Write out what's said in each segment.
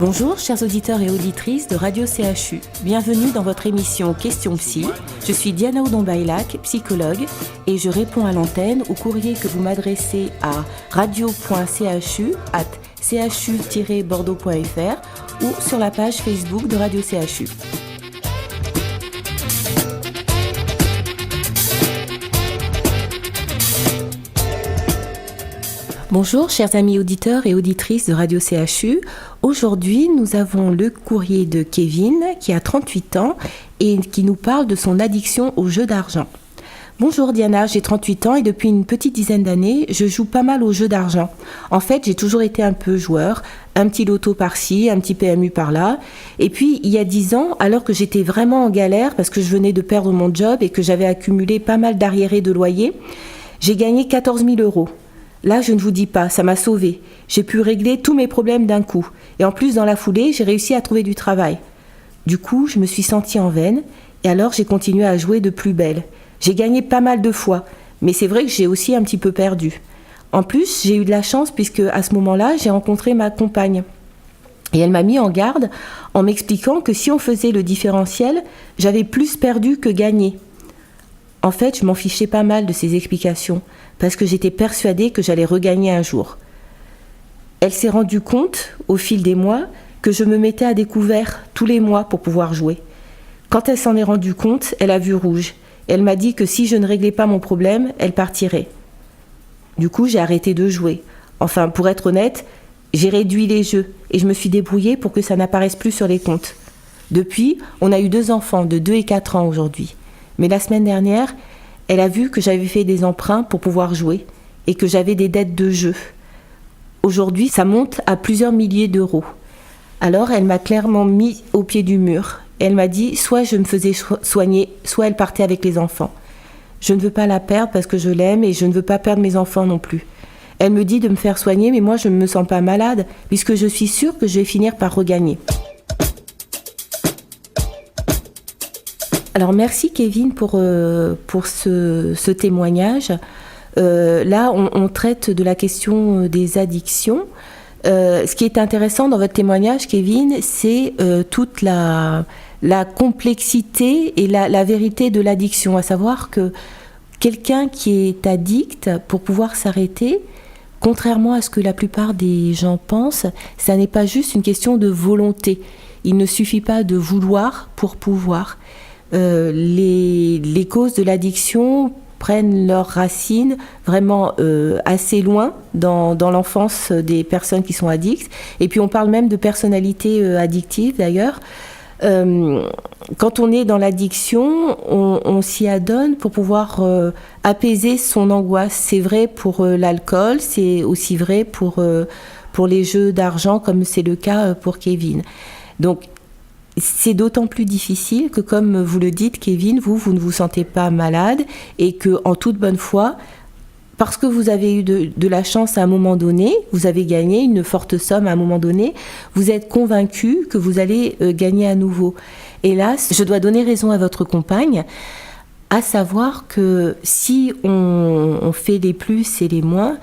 Bonjour chers auditeurs et auditrices de Radio CHU. Bienvenue dans votre émission Question Psy. Je suis Diana Oudon-Baylac, psychologue, et je réponds à l'antenne au courrier que vous m'adressez à radio.chu@chu-bordeaux.fr ou sur la page Facebook de Radio CHU. Bonjour chers amis auditeurs et auditrices de Radio CHU. Aujourd'hui, nous avons le courrier de Kevin qui a 38 ans et qui nous parle de son addiction aux jeux d'argent. Bonjour Diana, j'ai 38 ans et depuis une petite dizaine d'années, je joue pas mal aux jeux d'argent. En fait, j'ai toujours été un peu joueur, un petit loto par-ci, un petit PMU par-là. Et puis, il y a 10 ans, alors que j'étais vraiment en galère parce que je venais de perdre mon job et que j'avais accumulé pas mal d'arriérés de loyer, j'ai gagné 14 000 €. Là, je ne vous dis pas, ça m'a sauvée. J'ai pu régler tous mes problèmes d'un coup. Et en plus, dans la foulée, j'ai réussi à trouver du travail. Du coup, je me suis sentie en veine et alors j'ai continué à jouer de plus belle. J'ai gagné pas mal de fois, mais c'est vrai que j'ai aussi un petit peu perdu. En plus, j'ai eu de la chance puisque à ce moment-là, j'ai rencontré ma compagne. Et elle m'a mis en garde en m'expliquant que si on faisait le différentiel, j'avais plus perdu que gagné. En fait, je m'en fichais pas mal de ces explications parce que j'étais persuadée que j'allais regagner un jour. Elle s'est rendue compte, au fil des mois, que je me mettais à découvert tous les mois pour pouvoir jouer. Quand elle s'en est rendue compte, elle a vu rouge. Elle m'a dit que si je ne réglais pas mon problème, elle partirait. Du coup, j'ai arrêté de jouer. Enfin, pour être honnête, j'ai réduit les jeux et je me suis débrouillée pour que ça n'apparaisse plus sur les comptes. Depuis, on a eu 2 enfants de 2 et 4 ans aujourd'hui. Mais la semaine dernière, elle a vu que j'avais fait des emprunts pour pouvoir jouer et que j'avais des dettes de jeu. Aujourd'hui, ça monte à plusieurs milliers d'euros. Alors, elle m'a clairement mis au pied du mur. Elle m'a dit, soit je me faisais soigner, soit elle partait avec les enfants. Je ne veux pas la perdre parce que je l'aime et je ne veux pas perdre mes enfants non plus. Elle me dit de me faire soigner, mais moi je ne me sens pas malade puisque je suis sûre que je vais finir par regagner. Alors merci Kevin pour ce témoignage. Là, on traite de la question des addictions. Ce qui est intéressant dans votre témoignage, Kevin, c'est toute la complexité et la vérité de l'addiction. À savoir que quelqu'un qui est addict, pour pouvoir s'arrêter, contrairement à ce que la plupart des gens pensent, ça n'est pas juste une question de volonté. Il ne suffit pas de vouloir pour pouvoir. Les causes de l'addiction prennent leurs racines vraiment assez loin dans l'enfance des personnes qui sont addictes. Et puis on parle même de personnalité addictive d'ailleurs. Quand on est dans l'addiction, on s'y adonne pour pouvoir apaiser son angoisse. C'est vrai pour l'alcool, c'est aussi vrai pour les jeux d'argent comme c'est le cas pour Kevin. Donc c'est d'autant plus difficile que, comme vous le dites, Kevin, vous ne vous sentez pas malade et que, en toute bonne foi, parce que vous avez eu de la chance à un moment donné, vous avez gagné une forte somme à un moment donné, vous êtes convaincu que vous allez gagner à nouveau. Hélas, je dois donner raison à votre compagne, à savoir que si on fait les plus et les moins,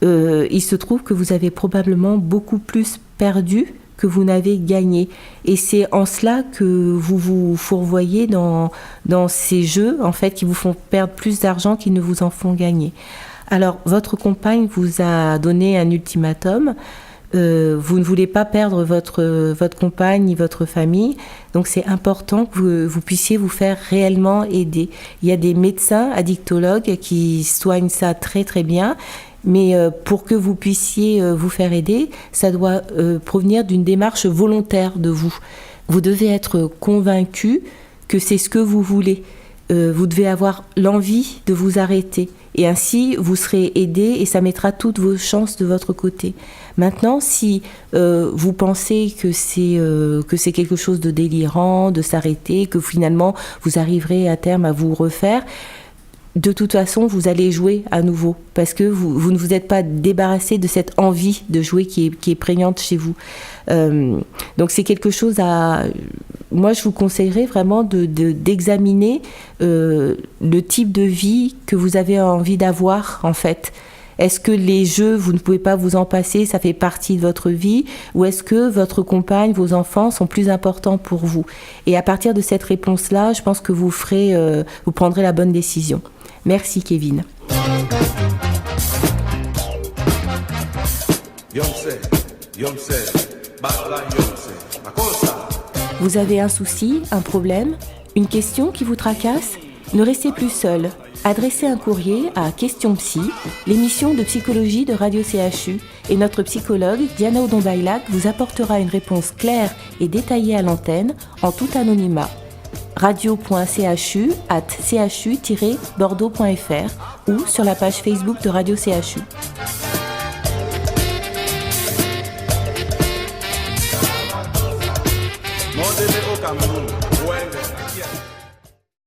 il se trouve que vous avez probablement beaucoup plus perdu que vous n'avez gagné. Et c'est en cela que vous vous fourvoyez dans ces jeux, en fait, qui vous font perdre plus d'argent qu'ils ne vous en font gagner. Alors, votre compagne vous a donné un ultimatum. Vous ne voulez pas perdre votre compagne ni votre famille. Donc, c'est important que vous puissiez vous faire réellement aider. Il y a des médecins addictologues qui soignent ça très, très bien. Mais pour que vous puissiez vous faire aider, ça doit provenir d'une démarche volontaire de vous. Vous devez être convaincu que c'est ce que vous voulez. Vous devez avoir l'envie de vous arrêter. Et ainsi, vous serez aidé et ça mettra toutes vos chances de votre côté. Maintenant, si vous pensez que c'est quelque chose de délirant, de s'arrêter, que finalement, vous arriverez à terme à vous refaire, de toute façon, vous allez jouer à nouveau parce que vous ne vous êtes pas débarrassé de cette envie de jouer qui est prégnante chez vous. Donc, c'est quelque chose à... Moi, je vous conseillerais vraiment d'examiner le type de vie que vous avez envie d'avoir, en fait. Est-ce que les jeux, vous ne pouvez pas vous en passer, ça fait partie de votre vie? Ou est-ce que votre compagne, vos enfants sont plus importants pour vous? Et à partir de cette réponse-là, je pense que vous prendrez la bonne décision. Merci Kevin. Vous avez un souci, un problème, une question qui vous tracasse? Ne restez plus seul. Adressez un courrier à Question Psy, l'émission de psychologie de Radio CHU, et notre psychologue Diana Odon-Bailac vous apportera une réponse claire et détaillée à l'antenne, en tout anonymat. radio.chu@chu-bordeaux.fr ou sur la page Facebook de Radio CHU. Cameroun,